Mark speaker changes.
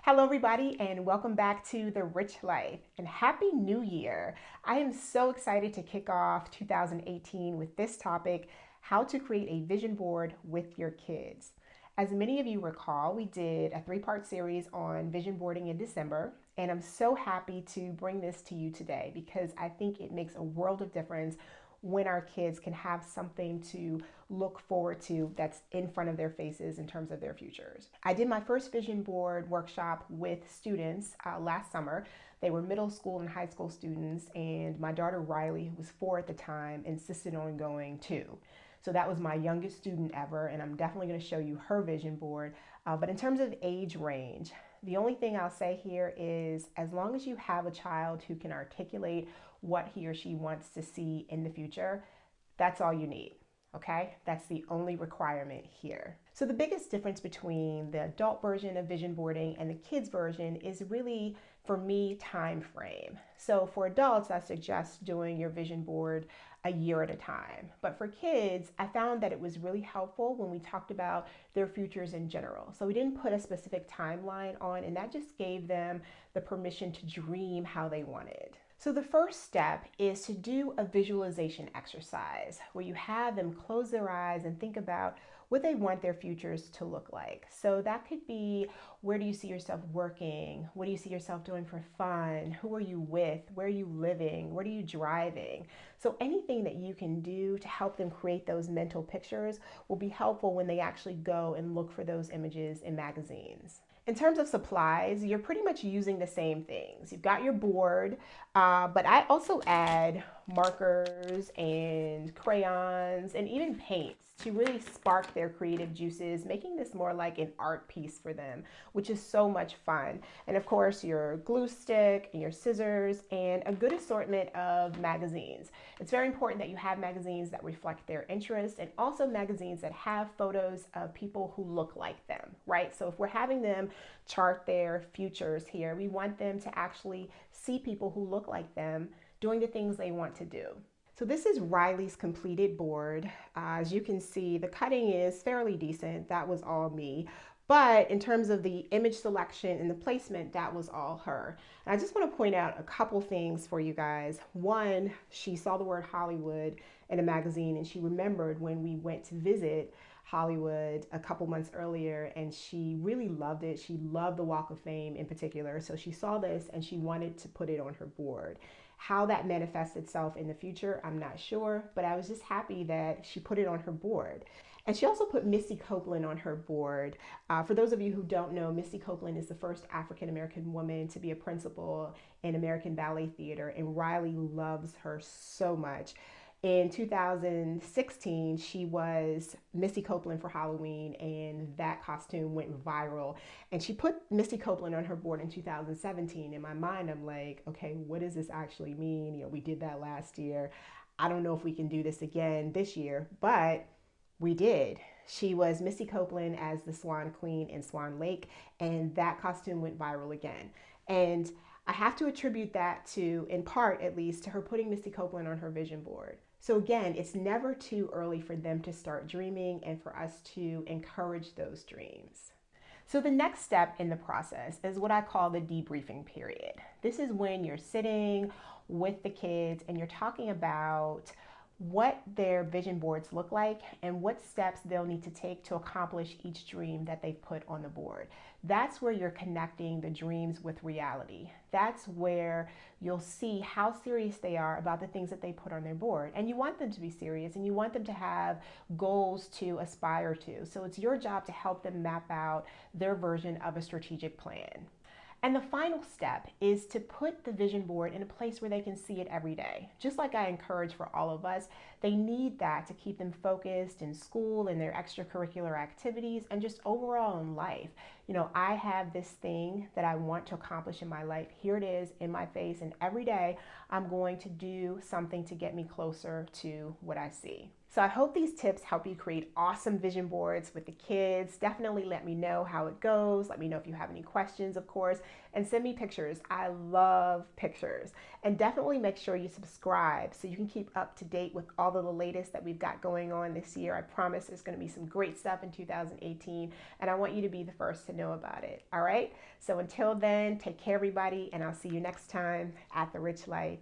Speaker 1: Hello, everybody, and welcome back to The Rich Life and Happy New Year. I am so excited to kick off 2018 with this topic: how to create a vision board with your kids. As many of you recall, we did a three-part series on vision boarding in December, and I'm so happy to bring this to you today because I think it makes a world of difference when our kids can have something to look forward to that's in front of their faces in terms of their futures. I did my first vision board workshop with students last summer. They were middle school and high school students, and my daughter Riley, who was 4 at the time, insisted on going too. So that was my youngest student ever, and I'm definitely going to show you her vision board. But in terms of age range, the only thing I'll say here is as long as you have a child who can articulate what he or she wants to see in the future, that's all you need. Okay, that's the only requirement here. So the biggest difference between the adult version of vision boarding and the kids version is really, for me, time frame. So for adults, I suggest doing your vision board a year at a time. But for kids, I found that it was really helpful when we talked about their futures in general. So we didn't put a specific timeline on, and that just gave them the permission to dream how they wanted. So the first step is to do a visualization exercise where you have them close their eyes and think about what they want their futures to look like. So that could be, where do you see yourself working? What do you see yourself doing for fun? Who are you with? Where are you living? What are you driving? So anything that you can do to help them create those mental pictures will be helpful when they actually go and look for those images in magazines. In terms of supplies, you're pretty much using the same things. You've got your board, but I also add markers and crayons and even paints to really spark their creative juices, making this more like an art piece for them, which is so much fun. And of course, your glue stick and your scissors and a good assortment of magazines. It's very important that you have magazines that reflect their interests and also magazines that have photos of people who look like them, right? So if we're having them chart their futures here, we want them to actually see people who look like them doing the things they want to do. So this is Riley's completed board. As you can see, the cutting is fairly decent. That was all me. But in terms of the image selection and the placement, that was all her. And I just want to point out a couple things for you guys. One, she saw the word Hollywood in a magazine and she remembered when we went to visit Hollywood a couple months earlier, and she really loved it. She loved the Walk of Fame in particular. So she saw this and she wanted to put it on her board. How that manifests itself in the future, I'm not sure, but I was just happy that she put it on her board. And she also put Misty Copeland on her board. For those of you who don't know, Misty Copeland is the first African American woman to be a principal in American Ballet Theater, and Riley loves her so much. In 2016, she was Misty Copeland for Halloween, and that costume went viral. And she put Misty Copeland on her board in 2017. In my mind, I'm like, okay, what does this actually mean? We did that last year. I don't know if we can do this again this year, but we did. She was Misty Copeland as the Swan Queen in Swan Lake, and that costume went viral again. And I have to attribute that to, in part at least, to her putting Misty Copeland on her vision board. So again, it's never too early for them to start dreaming and for us to encourage those dreams. So the next step in the process is what I call the debriefing period. This is when you're sitting with the kids and you're talking about what their vision boards look like and what steps they'll need to take to accomplish each dream that they've put on the board. That's where you're connecting the dreams with reality. That's where you'll see how serious they are about the things that they put on their board. And you want them to be serious and you want them to have goals to aspire to. So it's your job to help them map out their version of a strategic plan. And the final step is to put the vision board in a place where they can see it every day. Just like I encourage for all of us, they need that to keep them focused in school and their extracurricular activities and just overall in life. I have this thing that I want to accomplish in my life. Here it is in my face, and every day I'm going to do something to get me closer to what I see. So I hope these tips help you create awesome vision boards with the kids. Definitely let me know how it goes. Let me know if you have any questions, of course, and send me pictures. I love pictures. And definitely make sure you subscribe so you can keep up to date with all of the latest that we've got going on this year. I promise there's going to be some great stuff in 2018, and I want you to be the first to know about it. All right? So until then, take care, everybody, and I'll see you next time at The Rich Life.